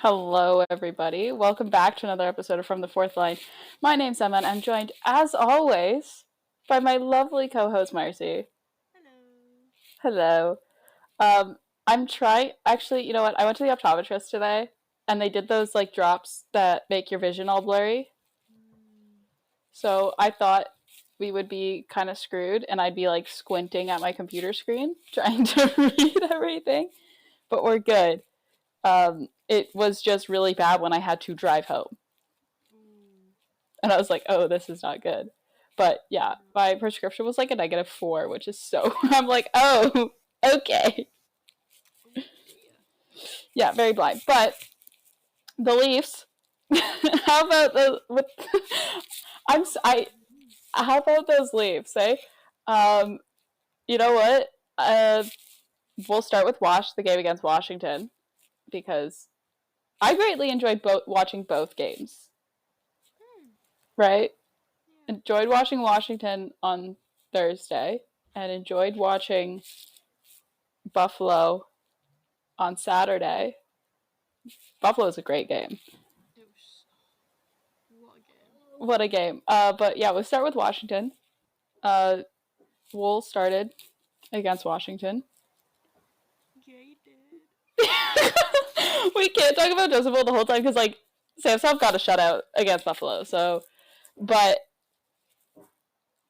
Hello, everybody. Welcome back to another episode of From the Fourth Line. My name's Emma, and I'm joined, as always, by my lovely co-host, Marcie. Hello. Hello. I'm trying. Actually, you know what? I went to the optometrist today, and they did those like drops that make your vision all blurry. Mm, So I thought we would be kind of screwed, and I'd be like squinting at my computer screen trying to read everything. But we're good. It was just really bad when I had to drive home. ooh, And I was like, oh, this is not good. But yeah, no. my prescription was like a -4, which is so. I'm like, oh, okay. Oh dear. Yeah, very blind. But the Leafs. How about the with? I'm How about I. these? How about those Leafs? Eh? Um, you know what? We'll start with the game against Washington because I greatly enjoyed watching both games. Hmm. Right? Yeah. Enjoyed watching Washington on Thursday and enjoyed watching Buffalo on Saturday. Buffalo's a great game. It was. What a game. What a game. But yeah, we'll start with Washington. Wool started against Washington. Yeah, you did. We can't talk about Joseph Wool the whole time because like Samsung got a shutout against Buffalo. So, but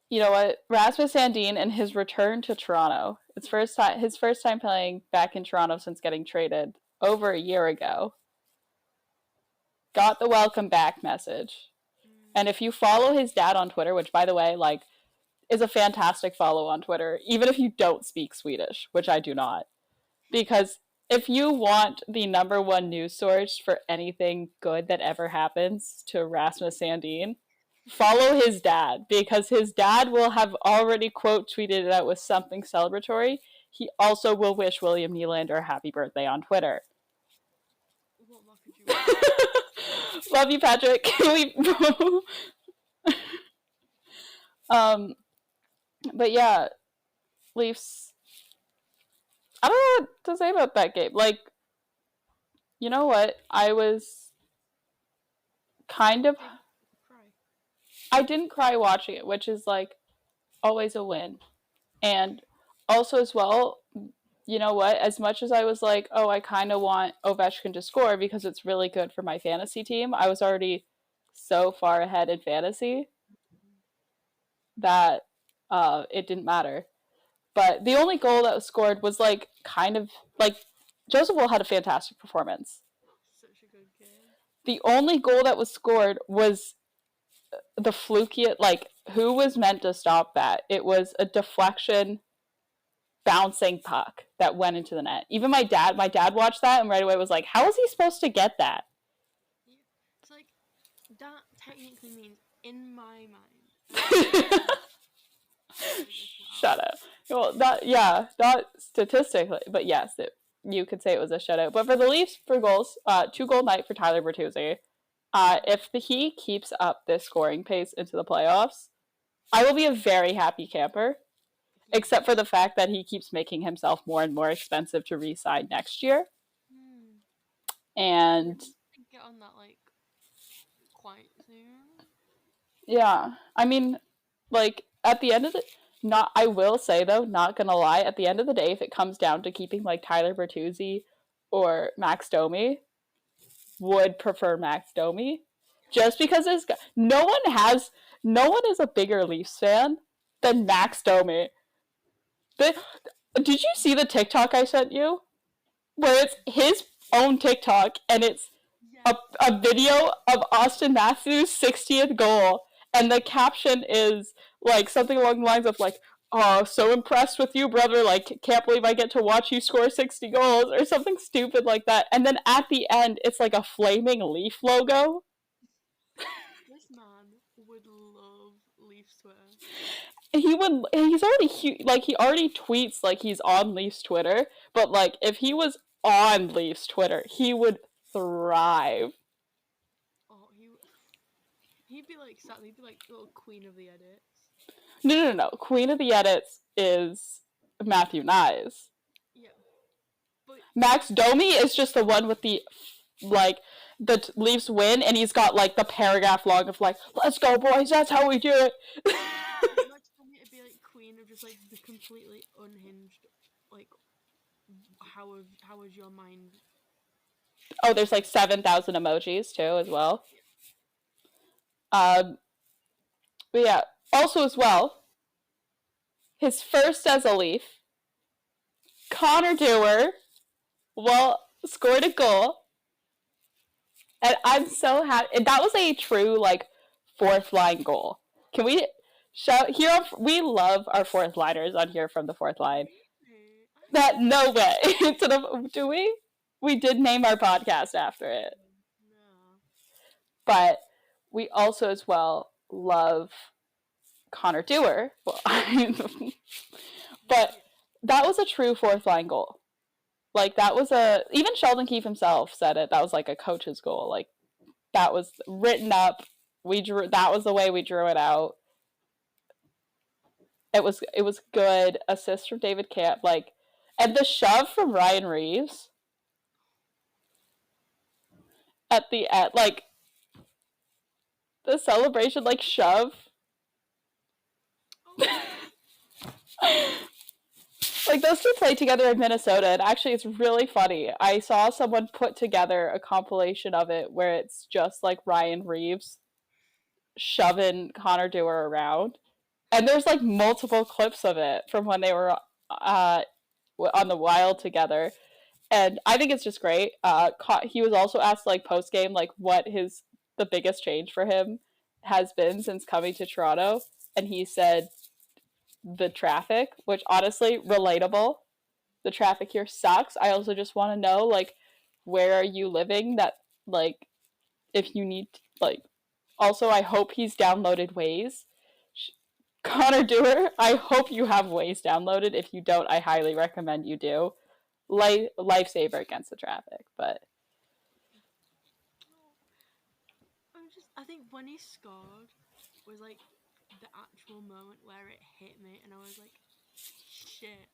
you know what? Rasmus Sandin and his return to Toronto. His first time playing back in Toronto since getting traded over a year ago. Got the welcome back message. And Mm. if you follow his dad on Twitter, which by the way, like is a fantastic follow on Twitter, even if you don't speak Swedish, which I do not. Because if you want the number one news source for anything good that ever happens to Rasmus Sandin, follow his dad because his dad will have already quote tweeted it out with something celebratory. He also will wish William Nylander a happy birthday on Twitter. What more could you want? Love you, Patrick. um, but yeah, Leafs. I don't know what to say about that game. Like, you know what? I was kind of. Did you cry? I didn't cry watching it, which is like always a win. And also, as well, you know what? As much as I was like, oh, I kind of want Ovechkin to score because it's really good for my fantasy team, I was already so far ahead in fantasy that it didn't matter. But the only goal that was scored was like kind of like Joseph Will had a fantastic performance. Such a good game. The only goal that was scored was the fluky, like who was meant to stop that? It was a deflection bouncing puck that went into the net. Even my dad watched that and right away was like, how is he supposed to get that? Yeah. It's like that technically means in my mind, and I don't know if this Shut up. Well, not statistically, but yes, you could say it was a shutout. But for the Leafs, for goals, 2 goal night for Tyler Bertuzzi. If he keeps up this scoring pace into the playoffs, I will be a very happy camper. he. Except for the fact that he keeps making himself more and more expensive to re-sign next year. Hmm. And Get on that like quite soon. yeah, I mean, like at the end of the not I will say though, not gonna lie, at the end of the day, if it comes down to keeping like Tyler Bertuzzi or Max Domi, would prefer Max Domi. Just because no one is a bigger Leafs fan than Max Domi. The, did you see the TikTok I sent you? Where it's his own TikTok and it's Yes. a video of Auston Matthews' 60th goal, and the caption is like something along the lines of like, "Oh, so impressed with you, brother! Like, can't believe I get to watch you score 60 goals," or something stupid like that. And then at the end, it's like a flaming leaf logo. This man would love Leafs Twitter. He's already like he already tweets like he's on Leafs Twitter, but like if he was on Leafs Twitter, he would thrive. Oh, he'd be like He'd be like little queen of the edits. No. Queen of the Edits is Matthew Nyes. Yeah, but Max Domi is just the one with the like the Leafs win, and he's got like the paragraph long of like, "Let's go, boys! That's how we do it." Like tell me to be like queen of just like the completely unhinged, like how was your mind? Oh, there's like 7,000 emojis too as well. But yeah, also as well, his first as a Leaf, Connor Dewar, scored a goal, and I'm so happy. And that was a true like fourth line goal. Can we shout here? We love our fourth liners on here from the fourth line. That no way. Do we? We did name our podcast after it. No. But we also as well love Connor Dewar. Well, but that was a true fourth line goal. Like that was even Sheldon Keefe himself said it. That was like a coach's goal. Like that was written up. That was the way we drew it out. It was good. Assist from David Camp, like, and the shove from Ryan Reeves at the end, like the celebration, like shove. Like those two played together in Minnesota, and actually it's really funny. I saw someone put together a compilation of it where it's just like Ryan Reeves shoving Connor Dewar around, and there's like multiple clips of it from when they were on the Wild together, and I think it's just great. He was also asked like post game like what the biggest change for him has been since coming to Toronto, and he said the traffic, which honestly relatable. The traffic here sucks. I also just want to know like where are you living that like if you need like also I hope he's downloaded Waze. Connor Dewar, I hope you have Waze downloaded. If you don't, I highly recommend you do. Lifesaver against the traffic, but I think when he scored was like the actual moment where it hit me, and I was like, "Shit,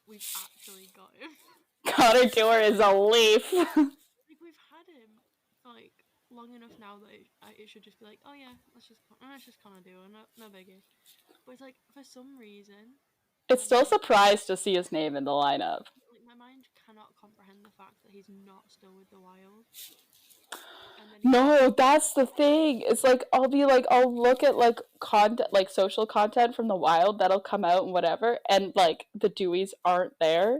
we've actually got him." Connor Dewar is a Leaf. Like we've had him for like long enough now that it should just be like, "Oh yeah, let's just Connor Dewar, no biggie." But it's like for some reason, It's still surprised to see his name in the lineup. like my mind cannot comprehend the fact that he's not still with the Wild. No, that's the thing. It's like I'll look at like content, like social content from the Wild that'll come out and whatever, and like the Deweys aren't there.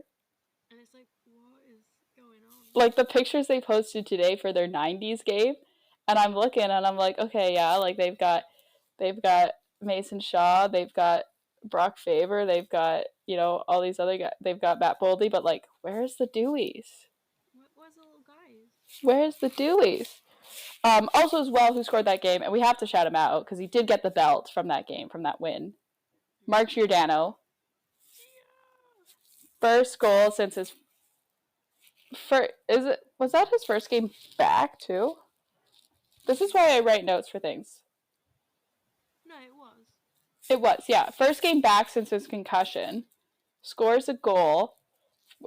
And it's like, what is going on? Like the pictures they posted today for their '90s game, and I'm looking and I'm like, okay, yeah, like they've got Mason Shaw, they've got Brock Faber, they've got all these other guys, they've got Matt Boldy, but like, where's the Deweys? Where's the little guys? Where's the Deweys? Also as well, who scored that game, and we have to shout him out because he did get the belt from that game, from that win. Mark Giordano. First goal since his was that his first game back too? This is why I write notes for things. No, it was. It was, yeah. First game back since his concussion. Scores a goal.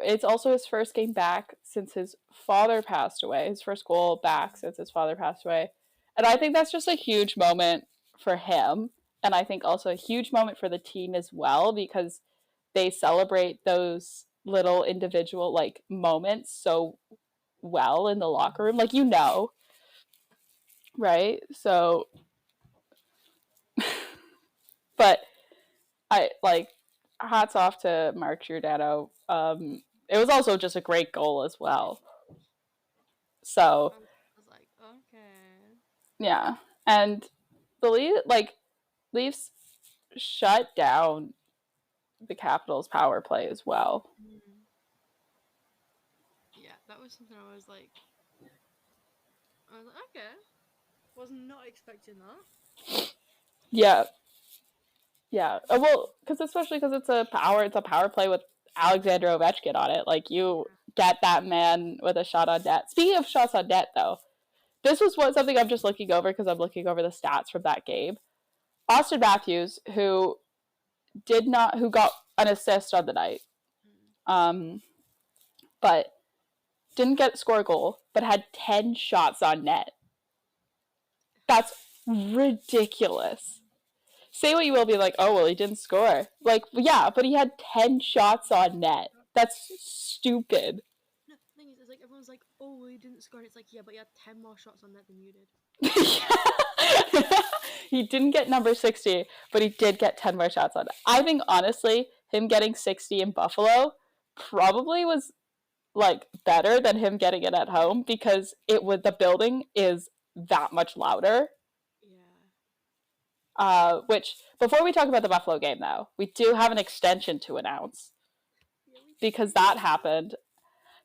It's also his first game back since his father passed away. His first goal back since his father passed away. And I think that's just a huge moment for him. And I think also a huge moment for the team as well, because they celebrate those little individual like moments so well in the locker room. Like, right? So, but I like hats off to Mark Giordano. It was also just a great goal as well. So I was like, okay. yeah, and the Leafs shut down the Capitals' power play as well. Yeah, that was something I was like, okay, was not expecting that. Yeah. Well, especially because it's a power play with Alexander Ovechkin on it. Like you get that man with a shot on net. Speaking of shots on net, though, this was something I'm just looking over because I'm looking over the stats from that game. Auston Matthews, who got an assist on the night, but didn't get score a goal, but had 10 shots on net. That's ridiculous. Say what you will, be like, oh, well, he didn't score. Like, yeah, but he had 10 shots on net. That's stupid. No, the thing is, it's like everyone's like, oh, well, he didn't score. And it's like, yeah, but he had 10 more shots on net than you did. He didn't get number 60, but he did get 10 more shots on it. I think, honestly, him getting 60 in Buffalo probably was, like, better than him getting it at home, because the building is that much louder. Yeah. Which, before we talk about the Buffalo game, though, we do have an extension to announce, because that happened.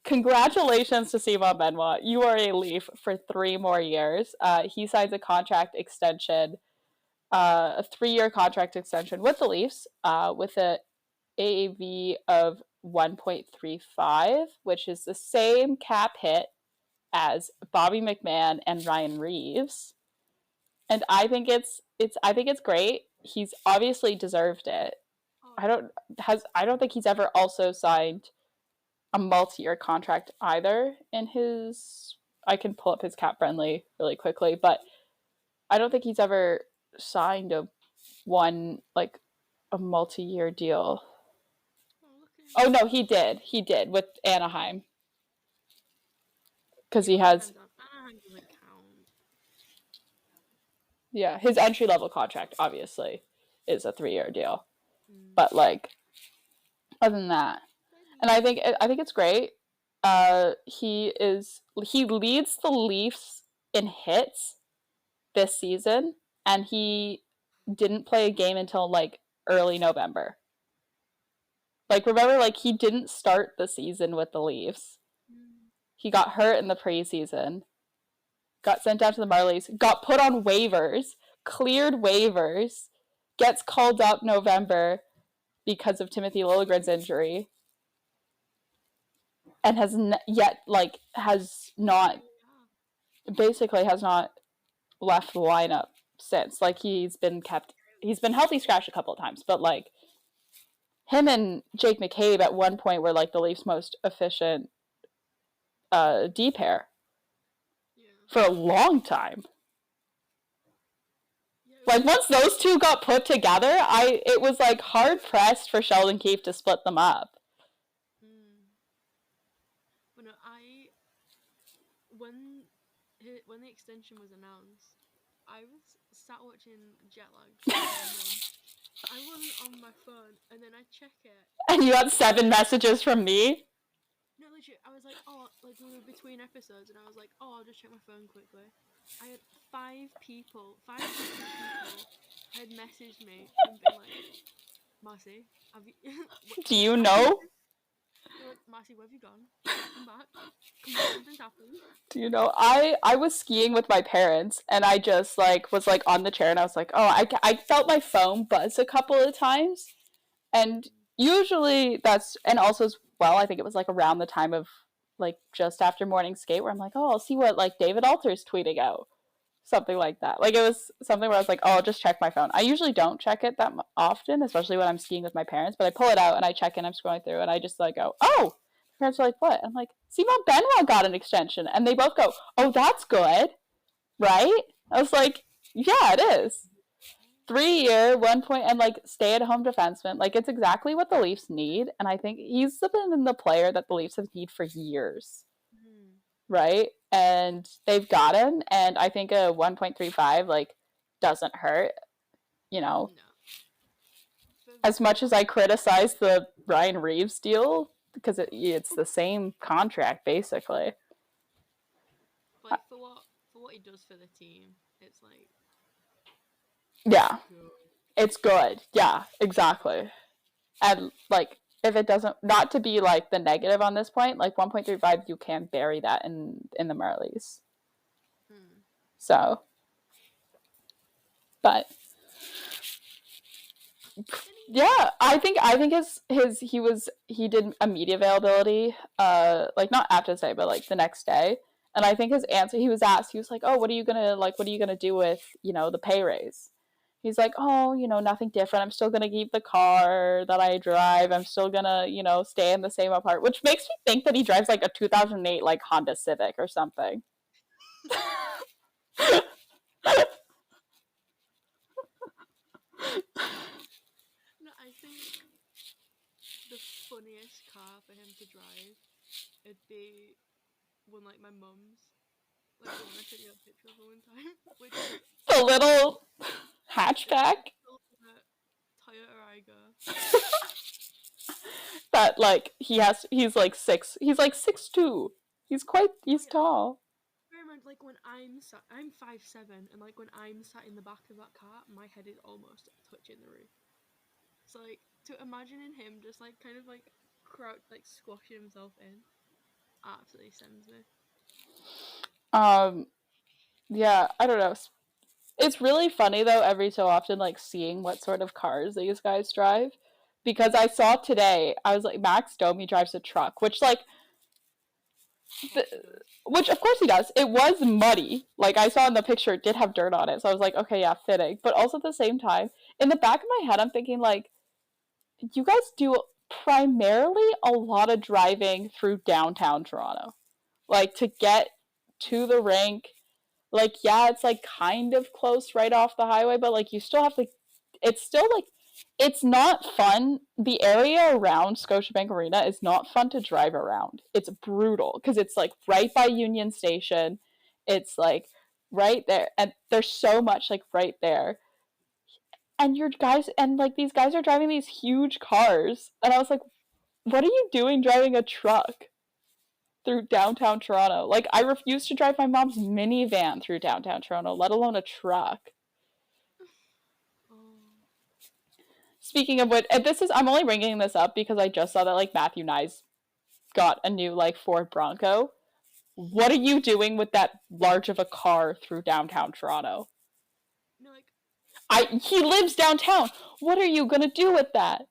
Congratulations to Simon Benoit. You are a Leaf for 3 more years. He signs a contract extension, a 3-year contract extension with the Leafs, with an AAV of 1.35, which is the same cap hit as Bobby McMahon and Ryan Reeves. And I think it's great. He's obviously deserved it. I don't think he's ever also signed a multi-year contract either in his. I can pull up his cap friendly really quickly, but I don't think he's ever signed a multi-year deal. Oh no, he did with Anaheim, because he has. Yeah, his entry-level contract obviously is a 3-year deal, but like, other than that, and I think it's great. He leads the Leafs in hits this season, and he didn't play a game until like early November. Like, remember, like, he didn't start the season with the Leafs. He got hurt in the preseason, got sent down to the Marlies, got put on waivers, cleared waivers, gets called up November because of Timothy Liljegren's injury, and has not left the lineup since. Like, he's been healthy scratched a couple of times, but like, him and Jake McCabe at one point were like the Leafs' most efficient D pair for a long time. Like, once those two got put together, it was like hard pressed for Sheldon Keefe to split them up. But no, when the extension was announced, I was sat watching Jetlag. I wasn't on my phone, and then I check it. And you got 7 messages from me? No, legit. I was like, oh, like, we were between episodes, and I was like, oh, I'll just check my phone quickly. I had 5 people had messaged me and been like, Marcie, have you... Do you know? They're like, Marcie, where have you gone? Come back. Come back, something's happened. Do you know, I was skiing with my parents, and I just, like, was, like, on the chair, and I was like, oh, I felt my phone buzz a couple of times, and usually that's, and also as well, I think it was, like, around the time of, like, just after morning skate, where I'm like, oh, I'll see what, like, David Alter's tweeting out. Something like that. Like, it was something where I was like, oh, I'll just check my phone. I usually don't check it that often, especially when I'm skiing with my parents, but I pull it out and I check in, I'm scrolling through, and I just, like, go, oh! My parents are like, what? I'm like, Simon Benoit got an extension. And they both go, oh, that's good. Right? I was like, yeah, it is. 3-year, 1 point, and like, stay-at-home defenseman. Like, it's exactly what the Leafs need, and I think he's been the player that the Leafs have needed for years. Right? And they've got him, and I think a 1.35, like, doesn't hurt, you know. No. As much as I criticize the Ryan Reeves deal, because it's the same contract, basically. Like, for what he does for the team, it's like... Yeah. It's good. Yeah, exactly. And, like, if it doesn't, not to be, like, the negative on this point, like, 1.35, you can bury that in the Marlies. So, but, yeah, I think he did a media availability, like, not after today, but, like, the next day, and I think his answer, he was asked, he was like, oh, what are you gonna do with, you know, the pay raise? He's like, oh, nothing different. I'm still gonna keep the car that I drive. I'm still gonna, stay in the same apartment, which makes me think that he drives like a 2008 like Honda Civic or something. No, I think the funniest car for him to drive it'd be one like my mum's, like the one I sent you a picture of one time, which is The little hatchback Toyota Aygo. that like he's like 6'2". He's tall. Very much like when I'm 5'7", and like when I'm sat in the back of that car, my head is almost touching the roof. So like to imagining him just like kind of like crouch, like squashing himself in, absolutely sends me. Yeah, I don't know. It's really funny though every so often like seeing what sort of cars these guys drive, because I saw today, I was like, Max Domi drives a truck, which like the, which of course he does. It was muddy. Like I saw in the picture it did have dirt on it. So I was like, okay, yeah, fitting. But also at the same time, in the back of my head I'm thinking like, you guys do primarily a lot of driving through downtown Toronto. Like to get to the rink, like yeah, it's like kind of close right off the highway, but like you still have to, it's still like, it's not fun. The area around Scotiabank Arena is not fun to drive around. It's brutal because it's like right by Union Station. It's like right there, and there's so much like right there. And your guys, and like these guys are driving these huge cars, and I was like, what are you doing driving a truck through downtown Toronto? Like, I refuse to drive my mom's minivan through downtown Toronto, let alone a truck. Oh. Speaking of which, I'm only bringing this up because I just saw that like Matthew Nyes got a new like Ford Bronco. What are you doing with that large of a car through downtown Toronto? No, like He lives downtown. What are you gonna do with that?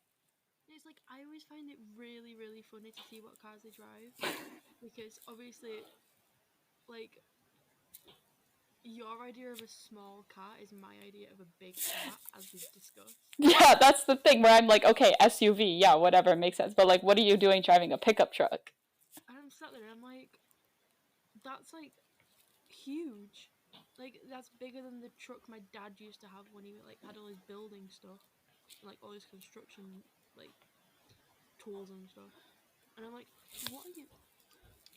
it's like I always find it really, really funny to see what cars they drive, because obviously, like your idea of a small car is my idea of a big car, as we've discussed. Yeah, that's the thing where I'm like, okay, SUV, yeah, whatever, makes sense. But like, what are you doing driving a pickup truck? And I'm sat there and I'm like, that's like huge. Like that's bigger than the truck my dad used to have when he like had all his building stuff, and, like all his construction like tools and stuff. And I'm like, what are you?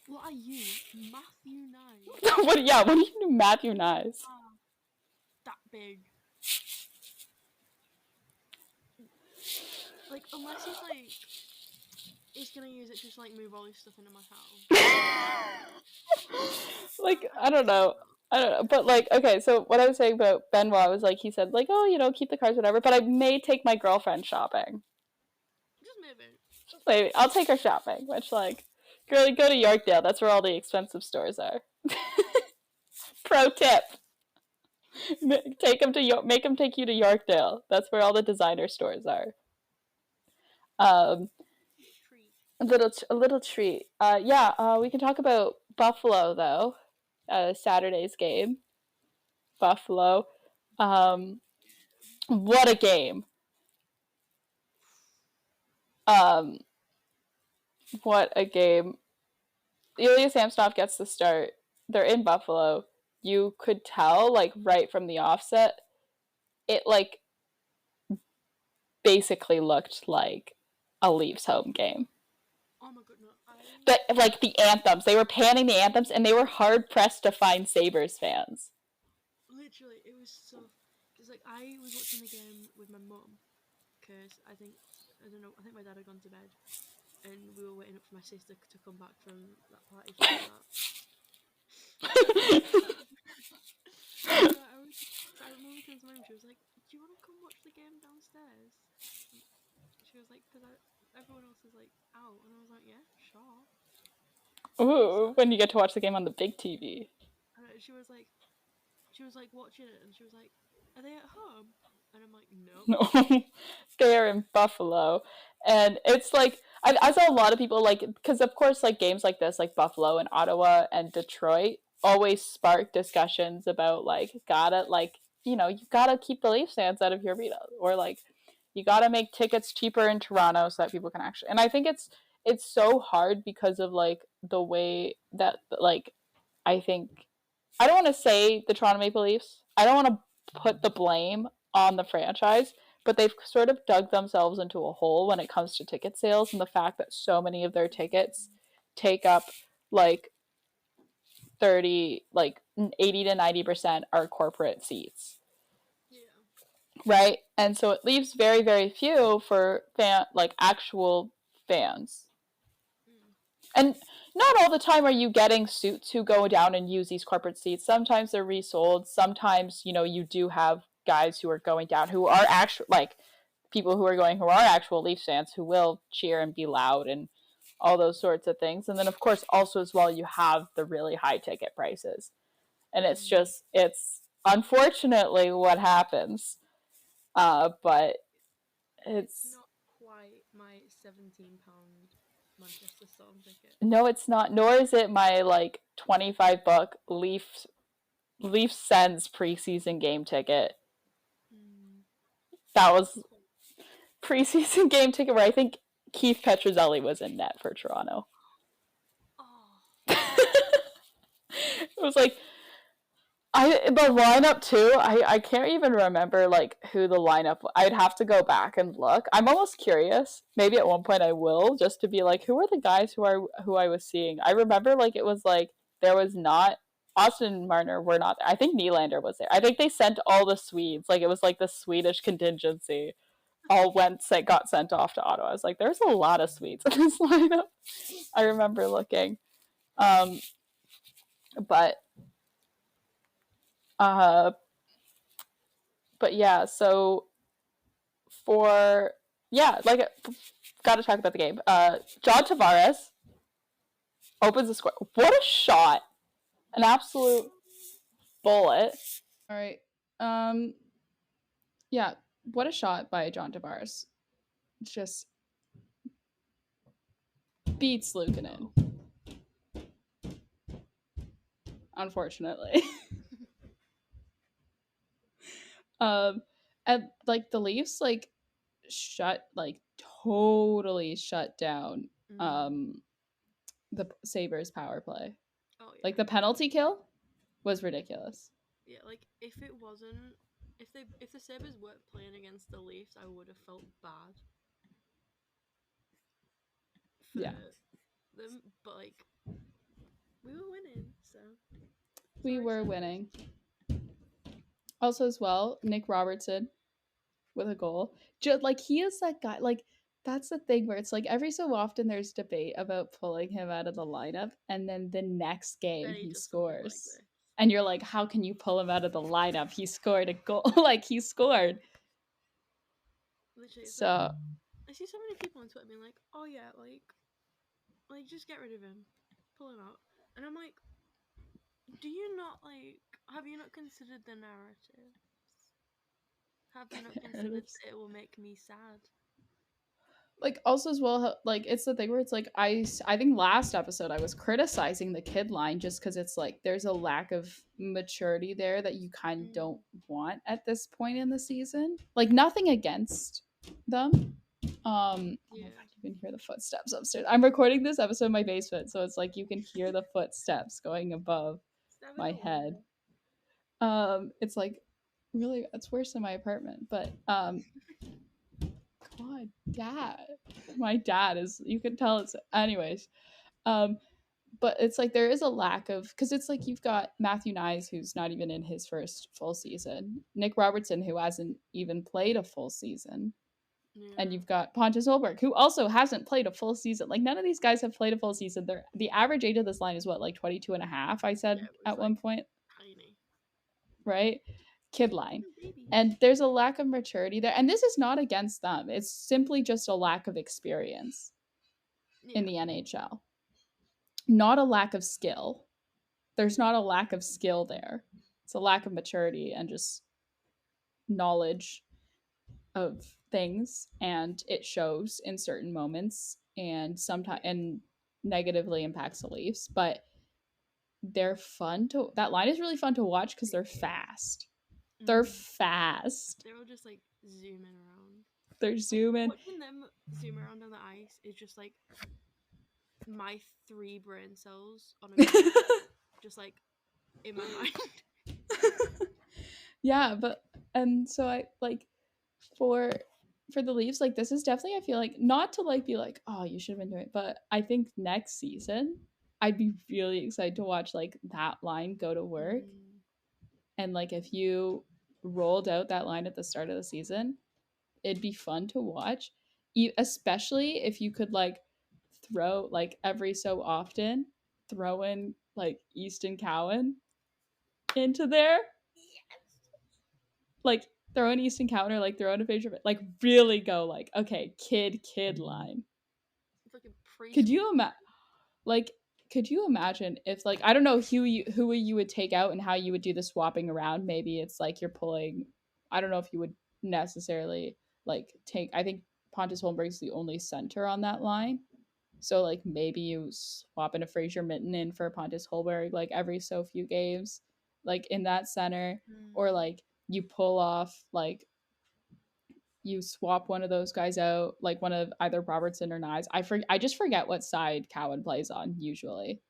What are you, Matthew Nyes? What do you do, Matthew Nyes? That big. Like unless he's like he's gonna use it to just like move all his stuff into my house. Like, I don't know. But like, okay, so what I was saying about Benoit was like, he said like, oh, keep the cars, whatever. But I may take my girlfriend shopping. Just maybe. Maybe I'll take her shopping. Which like, girl, go to Yorkdale. That's where all the expensive stores are. Pro tip: make him take you to Yorkdale. That's where all the designer stores are. Treat. A little treat. Yeah. We can talk about Buffalo though. Saturday's game. Buffalo. What a game. What a game. Ilya Samsonov gets the start. They're in Buffalo. You could tell, like, right from the offset, it, like, basically looked like a Leafs home game. Oh my goodness. Like, the anthems. They were panning the anthems, and they were hard-pressed to find Sabres fans. Literally, it was so... Because, like, I was watching the game with my mum, because I think my dad had gone to bed, and we were waiting up for my sister to come back from that party. I remember coming to my room, she was like, do you want to come watch the game downstairs? She was like, because everyone else is like out, and I was like, yeah, sure. Ooh, when you get to watch the game on the big TV. She was like watching it, and she was like, are they at home? And I'm like, no. No, they're in Buffalo. And it's like, I saw a lot of people, like, because of course, like, games like this, like Buffalo and Ottawa and Detroit, always spark discussions about, like, gotta, like, you know, you gotta keep the Leafs fans out of your arena, or like you gotta make tickets cheaper in Toronto so that people can actually. And I think it's so hard because of like the way that like I think I don't want to say the Toronto Maple Leafs. I don't want to put the blame on the franchise, but they've sort of dug themselves into a hole when it comes to ticket sales, and the fact that so many of their tickets take up like 30 like 80 to 90% are corporate seats, Yeah. right? And so it leaves very very few for actual fans. Mm. And not all the time are you getting suits who go down and use these corporate seats. Sometimes they're resold. Sometimes, you know, you do have guys who are going down who are actual like people who are going who are actual Leafs fans who will cheer and be loud and all those sorts of things. And then of course also as well you have the really high ticket prices. And Mm. it's unfortunately what happens. But It's it's not quite my £17 Manchester Storm ticket. no, it's not. Nor is it my like $25 Leaf Sens preseason game ticket. Mm. That was Cool. preseason game ticket where I think Keith Petruzzelli was in net for Toronto. Oh. It was like the lineup too. I can't even remember like who the lineup. I'd have to go back and look. I'm almost curious. Maybe at one point I will just to be like, who are the guys who I was seeing? I remember like it was like there was not Austin and Marner were not there. I think Nylander was there. I think they sent all the Swedes. Like it was like the Swedish contingency all got sent off to Ottawa. I was like, there's a lot of Swedes in this lineup. I remember looking. Um, but uh, but yeah, so for yeah, like got to talk about the game. John Tavares opens the score. What a shot! An absolute bullet. All right. Yeah, what a shot by John Tavares. Just beats Luukkonen, unfortunately. um, and like the Leafs, like totally shut down Mm. the Sabres power play. Oh yeah. Like the penalty kill was ridiculous. Yeah, like if it wasn't if the Sabres weren't playing against the Leafs, I would have felt bad for Yeah. them. But like we were winning, so We sorry were Sabres. winning. Also, as well, Nick Robertson with a goal. Just like he is that guy. Like that's the thing where it's like every so often there's debate about pulling him out of the lineup, and then the next game Then he he does something like scores, this. and you're like, how can you pull him out of the lineup? He scored a goal. Like he scored. Literally, it's like So I see so many people on Twitter being like, "Oh yeah, like just get rid of him, pull him out," and I'm like, "Do you not like? Have you not considered the narrative? Have you not considered that it will make me sad?" like also as well like it's the thing where it's like I think last episode I was criticizing the kid line just because it's like there's a lack of maturity there that you kind of Mm. don't want at this point in the season. Like nothing against them. Oh my Yeah. god, you can hear the footsteps upstairs. I'm recording this episode in my basement, so it's like you can hear the footsteps going above Stab in my the head. wall. It's like really it's worse than my apartment, but God, dad. My dad is, you can tell it's, anyways. Um, but it's like there is a lack of, because it's like you've got Matthew Nyes, who's not even in his first full season, Nick Robertson, who hasn't even played a full season, and Yeah. you've got Pontus Holberg, who also hasn't played a full season. Like none of these guys have played a full season. The average age of this line is what, like 22 and a half, I Yeah, said it was at like one point, tiny. right? Kid line. Little babies. And there's a lack of maturity there. And this is not against them. It's simply just a lack of experience in Yeah. the NHL. Not a lack of skill. There's not a lack of skill there. It's a lack of maturity and just knowledge of things, and it shows in certain moments and sometimes Yeah. and negatively impacts the Leafs, but they're fun to that line is really fun to watch because they're fast. They're Mm. fast. They're all just like zooming around. They're Like, zooming. watching them zoom around on the ice is just like my 3 brain cells on a grid, just like in my mind. Yeah, but and so I like for the Leafs, like this is definitely I feel like not to like be like, oh, you should have been doing it, but I think next season I'd be really excited to watch like that line go to work. Mm. And like if you rolled out that line at the start of the season, it'd be fun to watch. Especially if you could like throw like every so often throw in like Easton Cowan into there. Like throw in Easton Cowan or like throw in a picture, like really go like, okay, kid line. It's like a Could preschool. you imagine? Like, could you imagine if like I don't know who you would take out and how you would do the swapping around? Maybe it's like you're pulling. I don't know if you would necessarily like take. I think Pontus Holmberg's the only center on that line. So like maybe you swap in a Fraser Minton in for Pontus Holberg like every so few games, like in that center, or Mm. like you pull off like you swap one of those guys out, like one of either Robertson or Nyes. I just forget what side Cowan plays on usually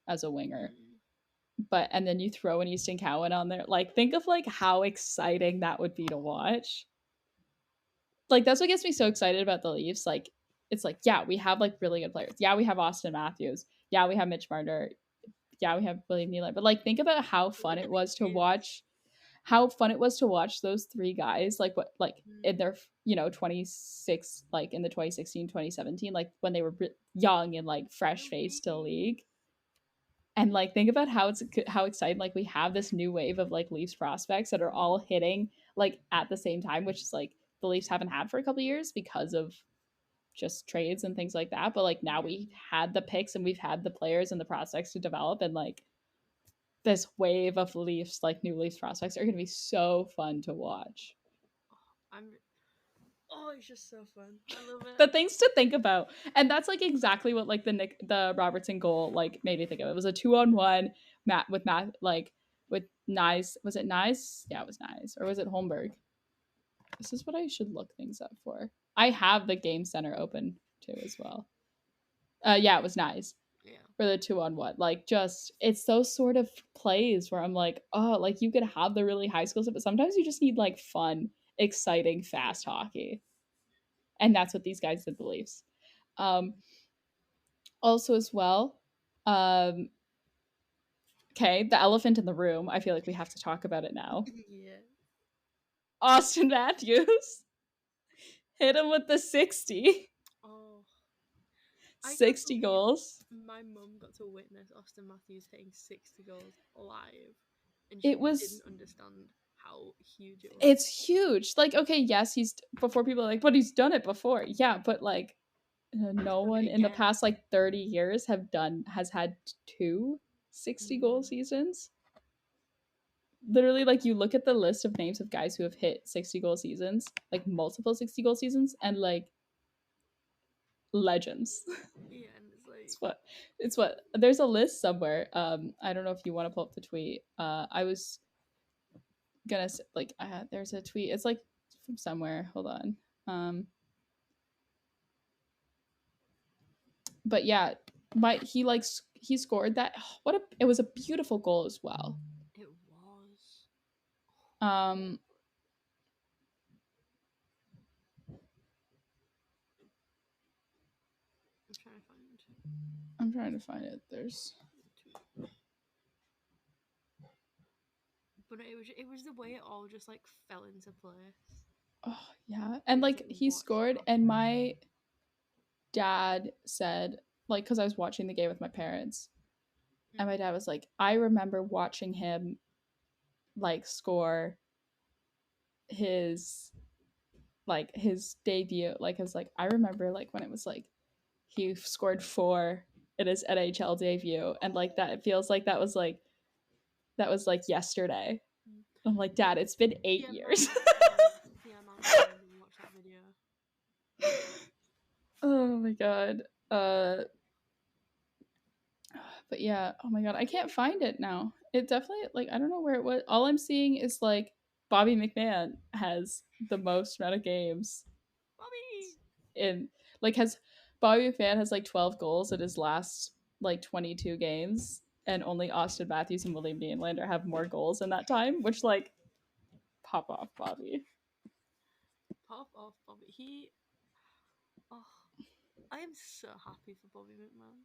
as a winger. Mm. But and then you throw an Easton Cowan on there. Like think of like how exciting that would be to watch. Like that's what gets me so excited about the Leafs. Like it's like, yeah, we have like really good players. Yeah, we have Auston Matthews. Yeah, we have Mitch Marner. Yeah, we have William Nylander. But like think about how fun Look it at the was to kids. watch those three guys like what like in Mm. their 26 like in the 2016 2017 like when they were young and like The fresh faced to the league. league. And like think about how exciting like we have this new wave of like Leafs prospects that are all hitting like at the same time, which is like the Leafs haven't had for a couple of years because of just trades and things like that. But like now Yeah. we had the picks and we've had the players and the prospects to develop, and like this wave of Leafs, like new Leafs prospects, are going to be so fun to watch. I'm. Oh, it's just so fun. I love it. The things to think about, and that's like exactly what like the Robertson goal like made me think of. It was a 2-on-1 Matt like with Nyes. Was it Nyes? Yeah, it was Nyes, or was it Holmberg? This is what I should look things up for. I have the game center open too as well. Yeah, it was Nyes Yeah. for the 2-on-1. Like just it's those sort of plays where I'm like, oh, like you could have the really high skills, but sometimes you just need like fun, exciting, fast Yeah. hockey. And that's what these guys did the Leafs. Um, also as well, um, okay, the elephant in the room. I feel like we have to talk about it now. Yeah. Auston Matthews hit him with the 60. Oh, I can't 60 believe goals. my mum got to witness Auston Matthews hitting 60 goals live, and she It was didn't understand how huge it was. it's huge. Like okay, yes, he's before people are like, but he's done it before. Yeah, but like He's no done it one in the again. past like 30 years has had two 60 goal Mm. seasons. Literally, like you look at the list of names of guys who have hit 60 goal seasons, like multiple 60 goal seasons, and like legends. Yeah, and it's like, It's what there's a list somewhere. I don't know if you want to pull up the tweet. I was gonna say, like there's a tweet. It's like from somewhere. Hold on. But yeah, he scored that. It was a beautiful goal as well. it was. Um, I'm trying to find I'm trying to find it. There's the tweet. But it was the way it all just like fell into place. oh yeah, and It was like like he watch it scored, and happen. my dad said like because I was watching the game with my parents, and my dad was like, I remember watching him like score his his debut. Like it's like I remember like when it was like he scored 4 in his NHL debut, and like that it feels like that was like yesterday. Mm. I'm like, Dad, it's been 8 years. The amount of times I watched that video. Oh my god. But yeah, oh my god, I can't find it now. It definitely, like, I don't know where it was. All I'm seeing is like Bobby McMahon has the most amount of games Bobby. in, like, has Bobby McMahon has like 12 goals in his last like 22 games, and only Auston Matthews and William Nylander have more goals in that time, which, like, pop off, Bobby. Pop off, Bobby. Oh, I am so happy for Bobby McMahon.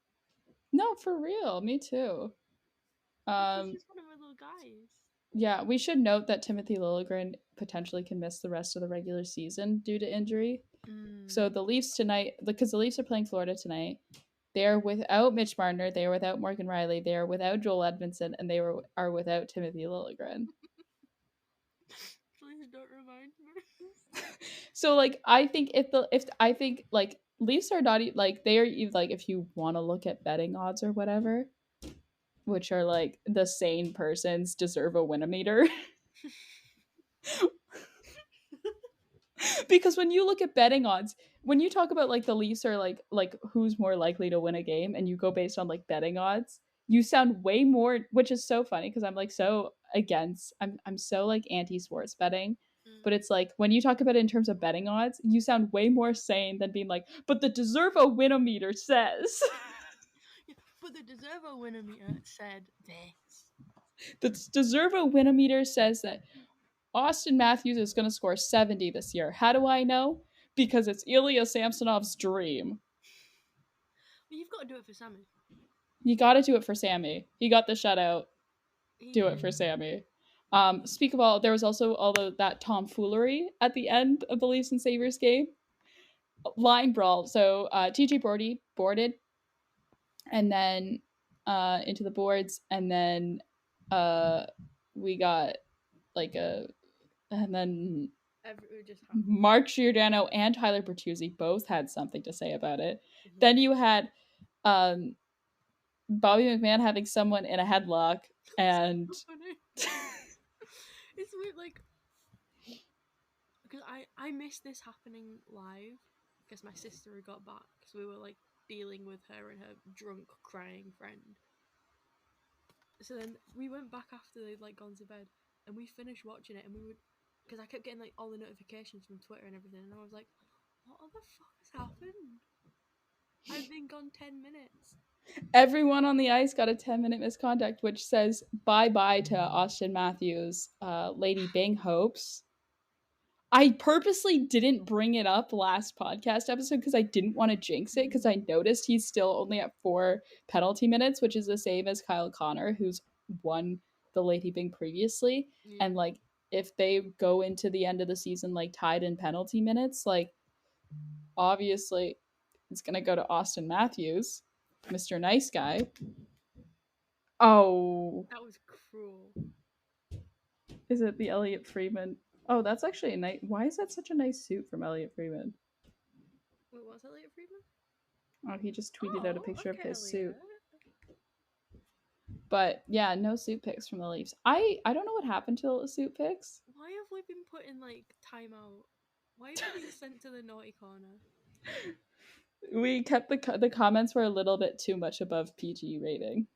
No, for real, me too. Like, he's just one of my little guys. Yeah, we should note that Timothy Liljegren potentially can miss the rest of the regular season due to injury. So the Leafs tonight, because the Leafs are playing Florida tonight, they're without Mitch Marner, they are without Morgan Riley, they are without Joel Edmondson, and they are without Timothy Liljegren. Please don't remind me. So, like, I think like Leafs are not like, they are, like, if you want to look at betting odds or whatever, which are like the sane person's deserve a win-o-meter. Because when you look at betting odds, when you talk about like the Leafs are like who's more likely to win a game, and you go based on like betting odds, you sound way more, which is so funny because I'm like so against, I'm so like anti sports betting. But it's like when you talk about it in terms of betting odds, you sound way more sane than being like, but the deserve a win-o-meter says. Yeah, but the deserve a win-o-meter said this. The deserve a win-o-meter says that Auston Matthews is going to score 70 this year. How do I know? Because it's Ilya Samsonov's dream. Well, you've got to do it for Sammy. You got to do it for Sammy. He got the shutout. Do it for Sammy. Speak of all, there was also all that tomfoolery at the end of the Leafs and Sabres game. Line brawl. So TJ Bordy boarded, and then into the boards, and then we got like and then Mark Giordano and Tyler Bertuzzi both had something to say about it. Mm-hmm. Then you had Bobby McMahon having someone in a headlock, and so it's weird, like, because I missed this happening live because my sister got back, so we were like dealing with her and her drunk crying friend. So then we went back after they'd like gone to bed, and we finished watching it, and we would, because I kept getting like all the notifications from Twitter and everything, and I was like, what the fuck has happened? I've been gone 10 minutes. Everyone on the ice got a 10-minute misconduct, which says bye-bye to Auston Matthews, Lady Bing hopes. I purposely didn't bring it up last podcast episode because I didn't want to jinx it, because I noticed he's still only at 4 penalty minutes, which is the same as Kyle Connor, who's won the Lady Bing previously. Yeah. And like, if they go into the end of the season like tied in penalty minutes, like, obviously it's gonna go to Auston Matthews, Mr. Nice Guy. Oh, that was cruel. Is it the Elliot Friedman? Oh, that's actually a nice. Why is that such a nice suit from Elliot Friedman? Wait, what's Elliot Friedman? Oh, he just tweeted out a picture of his suit. But yeah, no suit pics from the Leafs. I don't know what happened to the suit pics. Why have we been put in like timeout? Why have we been sent to the naughty corner? We kept the comments were a little bit too much above PG rating.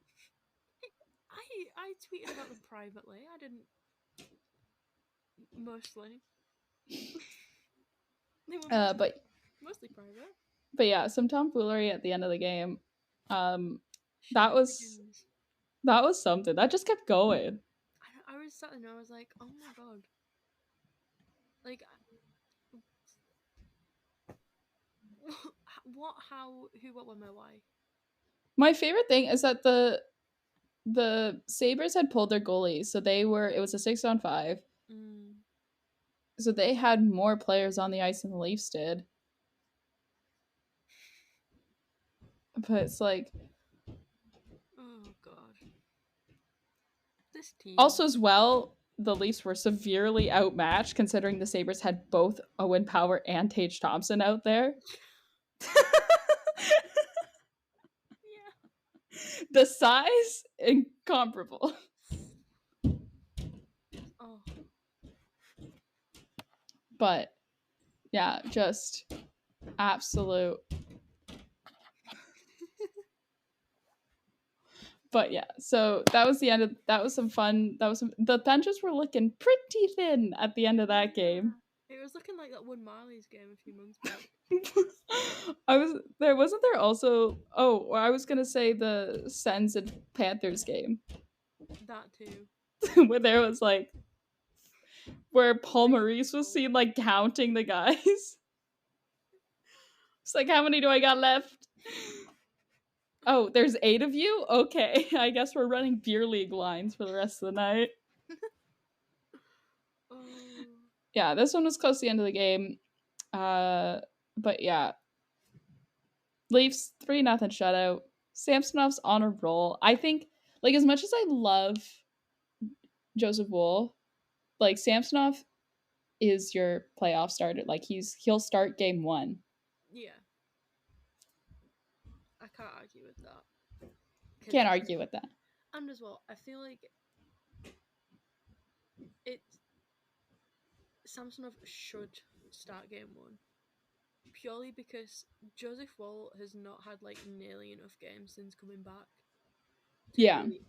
I tweeted about them privately. I didn't. Mostly. They were mostly private. But yeah, some tomfoolery at the end of the game. That was something. That just kept going. I was sat there and I was like, oh my god. Like, what, how, who, what, when, why? My favorite thing is that the Sabres had pulled their goalies, so it was a 6-on-5. So they had more players on the ice than the Leafs did. But it's like, oh god. This team. Also, as well, the Leafs were severely outmatched considering the Sabres had both Owen Power and Tage Thompson out there. Yeah. The size, incomparable. Oh. But yeah, just absolute. But yeah, so that was the end of that. Was some fun. The benches were looking pretty thin at the end of that game. It was looking like that one Marley's game a few months back. Wasn't there also, oh, I was gonna say the Sens and Panthers game. That too. Where there was like where Paul Maurice was seen like counting the guys. It's like, how many do I got left? Oh, there's 8 of you? Okay. I guess we're running beer league lines for the rest of the night. Yeah, this one was close to the end of the game. But yeah. Leafs 3-0 shutout. Samsonov's on a roll. I think, like, as much as I love Joseph Wool, like, Samsonov is your playoff starter. Like, he'll start game 1. Yeah. I can't argue with that. Can't argue with that. And as well, I feel like Samsonov should start game 1. Purely because Joseph Woll has not had like nearly enough games since coming back to be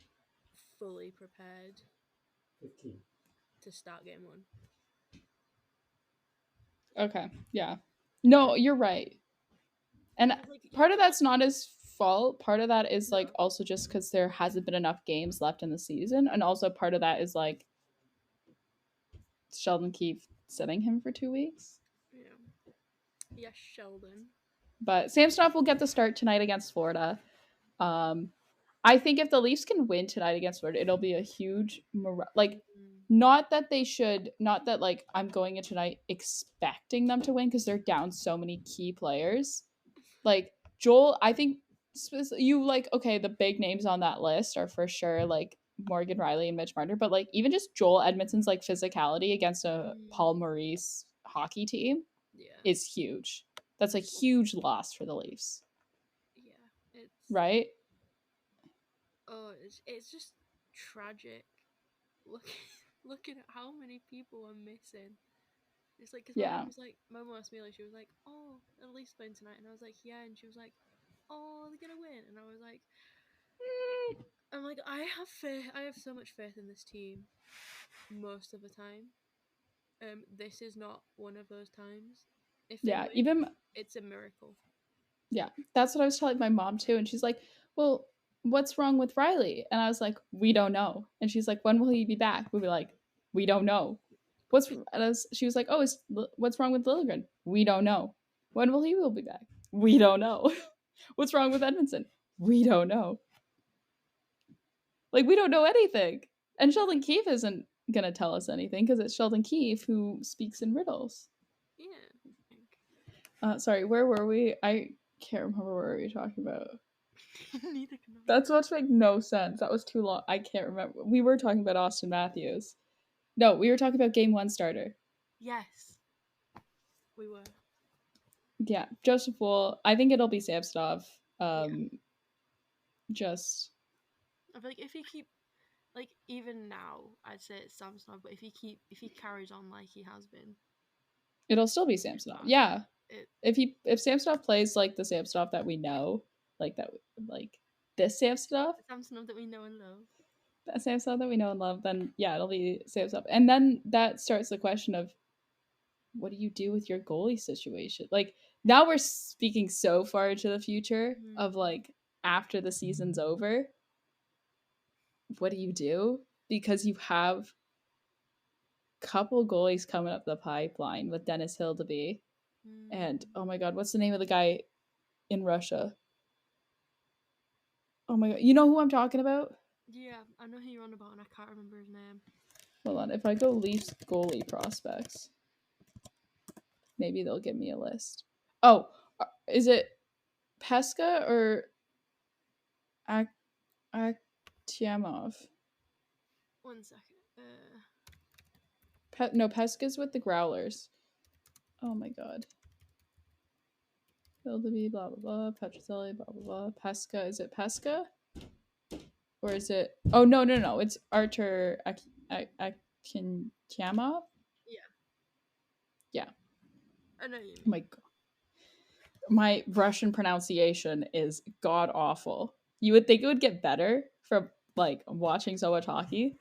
fully prepared 15 to start game 1. Okay, yeah. No, you're right. And part of that's not his fault. Part of that is like also just because there hasn't been enough games left in the season. And also part of that is like Sheldon Keefe sitting him for 2 weeks. Yeah. Yes, Sheldon. But Samsonov will get the start tonight against Florida. I think if the Leafs can win tonight against Florida, it'll be a huge not that like I'm going in tonight expecting them to win because they're down so many key players. Like Joel, I think you like, okay, the big names on that list are for sure like Morgan Rielly and Mitch Marner, but like even just Joel Edmondson's like physicality against a Paul Maurice hockey team is huge. That's a huge loss for the Leafs. Yeah, it's right. Oh, it's just tragic. Looking at how many people are missing. It's like, because my mom asked me, like, she was like, oh, at least playing tonight. And I was like, yeah. And she was like, oh, they're going to win. And I was like, I'm like, I have faith. I have so much faith in this team most of the time. This is not one of those times. If they win, even it's a miracle. Yeah, that's what I was telling my mom too. And she's like, well, what's wrong with Rielly? And I was like, we don't know. And she's like, when will he be back? We'll be like, we don't know. She was like, oh, what's wrong with Liljegren? We don't know. When will he be back? We don't know. What's wrong with Edmondson? We don't know. Like, we don't know anything. And Sheldon Keefe isn't going to tell us anything because it's Sheldon Keefe who speaks in riddles. Yeah. Sorry, where were we? I can't remember what we were talking about. Neither can I. That's about to make no sense. That was too long. I can't remember. We were talking about Auston Matthews. No, we were talking about game 1 starter. Yes. We were. Yeah, Joseph Wool. I think it'll be Samsonov. Just. I feel like if he keep, like, even now, I'd say it's Samsonov, but if he carries on like he has been, it'll still be Samsonov. Yeah. If Samsonov plays like the Samsonov that we know, like this Samsonov, the Samsonov that we know and love, that Samsonov that we know and love, then yeah, it'll be Samsonov. And then that starts the question of, what do you do with your goalie situation? Like, now we're speaking so far into the future of like after the season's over. What do you do? Because you have a couple goalies coming up the pipeline with Dennis Hildeby. And oh my god, what's the name of the guy in Russia? Oh my god, you know who I'm talking about? Yeah, I know who you're on about, and I can't remember his name. Hold on, if I go Leafs goalie prospects, maybe they'll give me a list. Oh, is it Pesca or Akhtiamov? 1 second. No, Pesca's with the Growlers. Oh my god. Hildeby, blah blah blah. Petrozelli, blah blah blah. Pesca, is it Pesca? Or is it? Oh no. It's Artur Akhtiamov. Yeah. I know you. Oh my god. My Russian pronunciation is god awful. You would think it would get better from like watching so much hockey.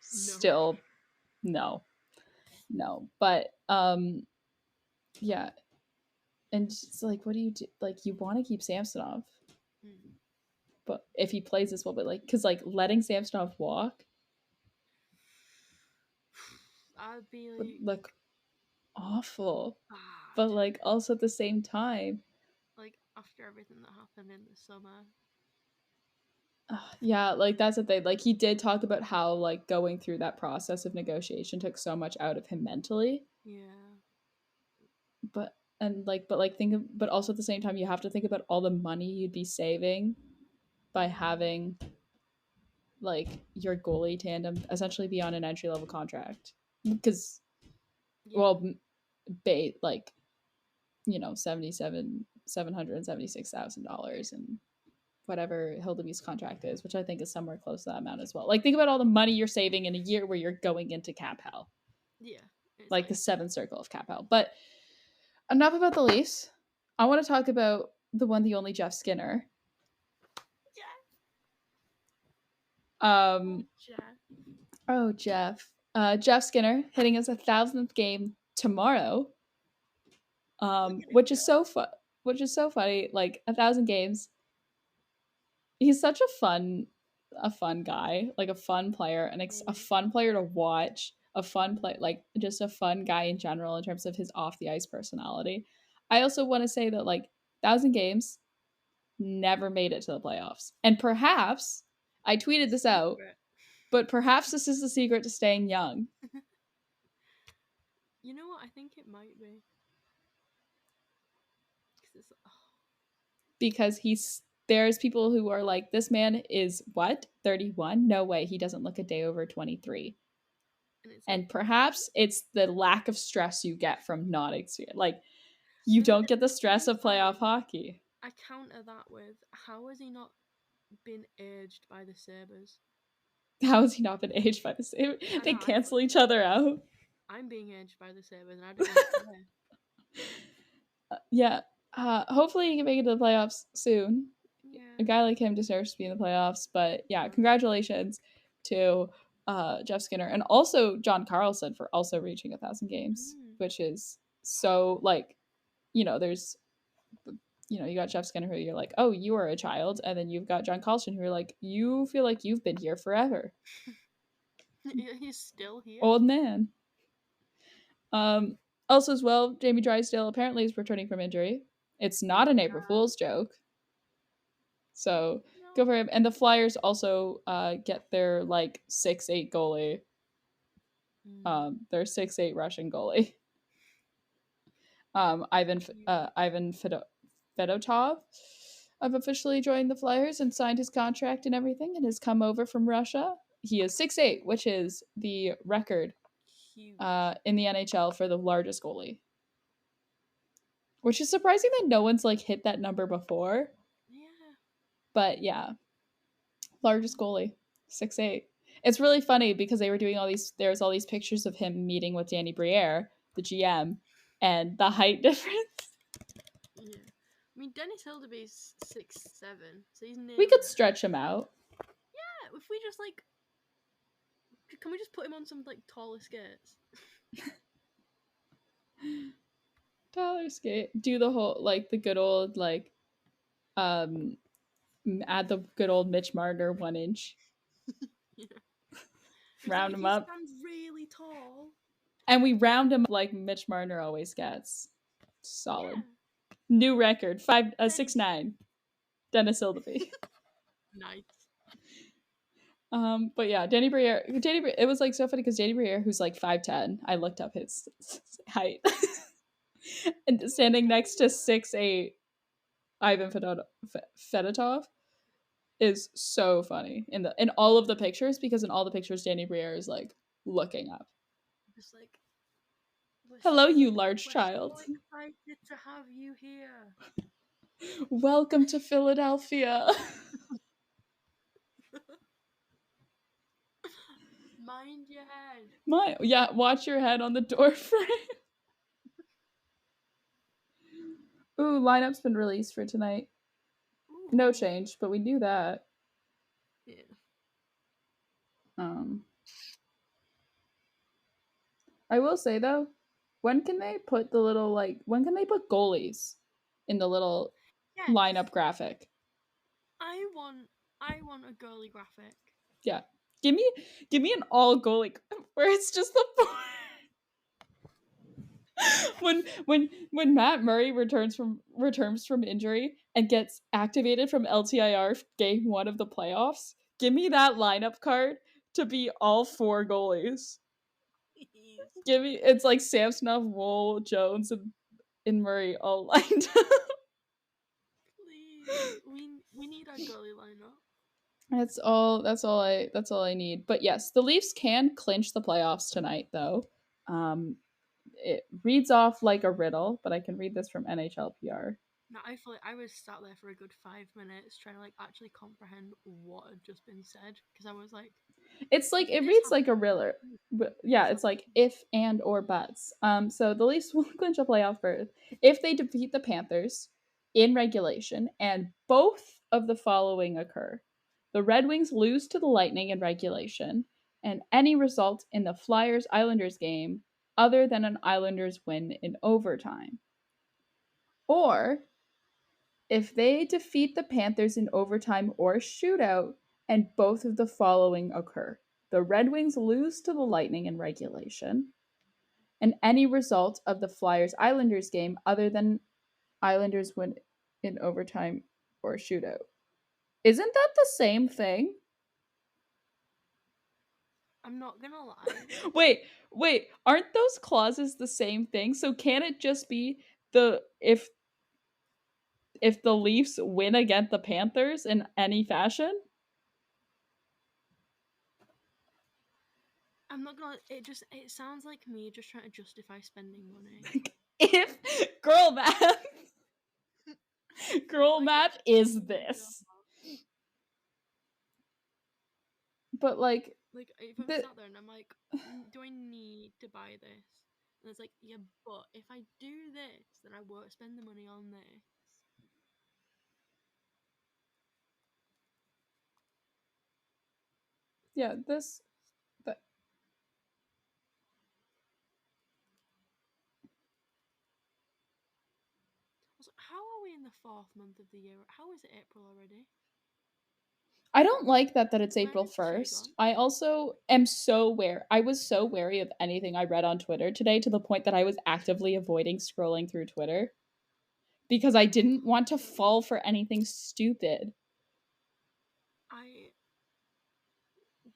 Still, no. But yeah, and it's like, what do you do? Like, you want to keep Samsonov, but if he plays this well, but like, because like letting Samsonov walk I'd be would like, look awful, bad. but like also at the same time, Like after everything that happened in the summer. yeah, like that's the thing. Like he did talk about how like going through that process of negotiation took so much out of him mentally. Yeah. But but also at the same time, you have to think about all the money you'd be saving by having like your goalie tandem essentially be on an entry level contract, because Yeah. well, like, you know, $776,000 and whatever Hildeby's contract is, which I think is somewhere close to that amount as well. Like, think about all the money you're saving in a year where you're going into cap hell. Yeah. Like the seventh circle of cap hell. But enough about the Leafs. I want to talk about the one, the only Jeff Skinner. Jeff. Jeff Skinner hitting his 1,000th game tomorrow. Which is so funny. Like 1,000 games. He's such a fun guy, like a fun player, and a fun player to watch. A fun play, like just a fun guy in general in terms of his off the ice personality. I also want to say that like 1,000 games, never made it to the playoffs, and perhaps I tweeted this out, but perhaps this is the secret to staying young. You know what? I think it might be. Because there's people who are like, this man is what, 31? No way, he doesn't look a day over 23. And perhaps it's the lack of stress you get from not experiencing. Like, you don't get the stress of playoff hockey. I counter that with, how has he not been aged by the Sabres? How has he not been aged by the Sabres? They cancel each other out. I'm being aged by the Sabres, and I don't want to play. Yeah. Hopefully he can make it to the playoffs soon. Yeah. A guy like him deserves to be in the playoffs. But yeah, congratulations to Jeff Skinner, and also John Carlson for also reaching 1,000 games, which is so, like, you know, there's, you know, you got Jeff Skinner who you're like, oh, you are a child, and then you've got John Carlson who are like, you feel like you've been here forever. He's still here. Old man. Also as well, Jamie Drysdale apparently is returning from injury. It's not an April Fool's joke. So go for him. And the Flyers also get their like 6'8" goalie. Their 6'8" Russian goalie. Ivan Fedotov have officially joined the Flyers and signed his contract and everything, and has come over from Russia. He is 6'8", which is the record in the NHL for the largest goalie. Which is surprising that no one's like hit that number before. Yeah. But yeah, largest goalie, 6'8". It's really funny because they were doing there's all these pictures of him meeting with Danny Briere, the GM, and the height difference. Yeah. I mean, Dennis Hildeby's 6'7", so he's nearly... We could stretch him out. Yeah, if we just like... Can we just put him on some like taller skates? Taller skate. Do the whole like the good old like add the good old Mitch Marner 1 inch. Yeah. Round him up. He stands really tall. And we round him up like Mitch Marner always gets. Solid. Yeah. New record. 6'9". Dennis Hildeby. Nice. But yeah, Danny Briere, it was like so funny because Danny Briere, who's like 5'10", I looked up his height, and standing next to 6'8" Ivan Fedotov is so funny in all of the pictures, because in all the pictures Danny Briere is like looking up. Just like, hello, you large child. So excited to have you here. Welcome to Philadelphia. Mind your head. Watch your head on the door frame. Ooh, lineup's been released for tonight. Ooh. No change, but we knew that. Yeah. I will say though, when can they put when can they put goalies in the little Yes. lineup graphic? I want a girly graphic. Yeah. Give me an all goalie where it's just the when Matt Murray returns from injury and gets activated from LTIR game 1 of the playoffs, give me that lineup card to be all 4 goalies. Please. Give me it's like Samsonov, Wool, Jones, and Murray all lined up. Please. We need our girly lineup. That's all I need. But yes, the Leafs can clinch the playoffs tonight though. It reads off like a riddle, but I can read this from NHLPR. No, I feel like I was sat there for a good 5 minutes trying to like actually comprehend what had just been said because I was like, It's like it reads like a riddle. Yeah, it's like if and or buts. So the Leafs will clinch a playoff berth if they defeat the Panthers in regulation and both of the following occur. The Red Wings lose to the Lightning in regulation, and any result in the Flyers Islanders game other than an Islanders win in overtime. Or if they defeat the Panthers in overtime or shootout, and both of the following occur. The Red Wings lose to the Lightning in regulation, and any result of the Flyers Islanders game other than Islanders win in overtime or shootout. Isn't that the same thing? I'm not gonna lie. Wait, aren't those clauses the same thing? So can it just be the if the Leafs win against the Panthers in any fashion? I'm not gonna. It sounds like me just trying to justify spending money. If girl math, girl Like, math is this. But like if I'm sat there and I'm like, do I need to buy this? And it's like, yeah, but if I do this, then I won't spend the money on this. yeah, this that Also, how are we in the 4th month of the year? How is it April already? I don't like that it's Where April did this year 1st. gone? I also am I was so wary of anything I read on Twitter today to the point that I was actively avoiding scrolling through Twitter because I didn't want to fall for anything stupid.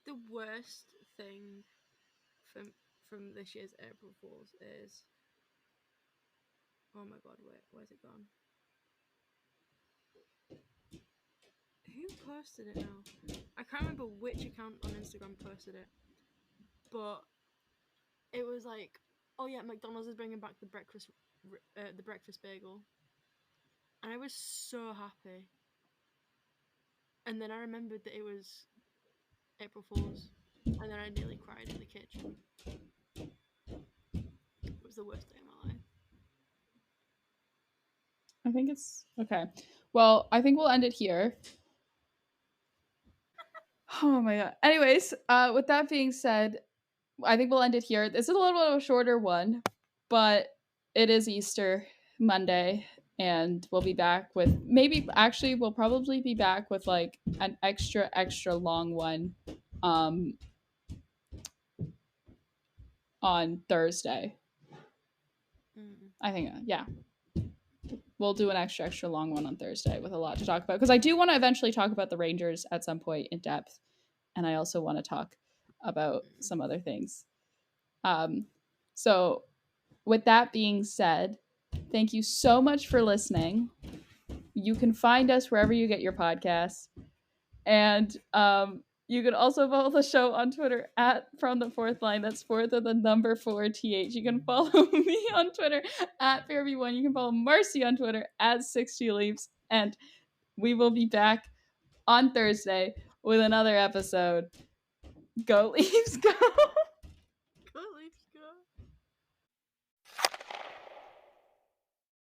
The worst thing from this year's April Fools is, oh my god, wait, where's it gone? Who posted it now? I can't remember which account on Instagram posted it, but it was like, oh yeah, McDonald's is bringing back the breakfast bagel, and I was so happy. And then I remembered that it was April Fool's, and then I nearly cried in the kitchen. It was the worst day of my life. I think it's okay. Well, I think we'll end it here. Oh my god. Anyways, with that being said, I think we'll end it here. This is a little bit of a shorter one, but it is Easter Monday, and we'll be back with we'll probably be back with like an extra long one on Thursday. I think yeah. We'll do an extra long one on Thursday with a lot to talk about because I do want to eventually talk about the Rangers at some point in depth, and I also want to talk about some other things. So with that being said, thank you so much for listening. You can find us wherever you get your podcasts. And you can also follow the show on Twitter at From the Fourth Line. That's fourth of the number 4th. You can follow me on Twitter at Fairby1. You can follow Marcie on Twitter at 60leaps. And we will be back on Thursday with another episode. Go Leafs, go!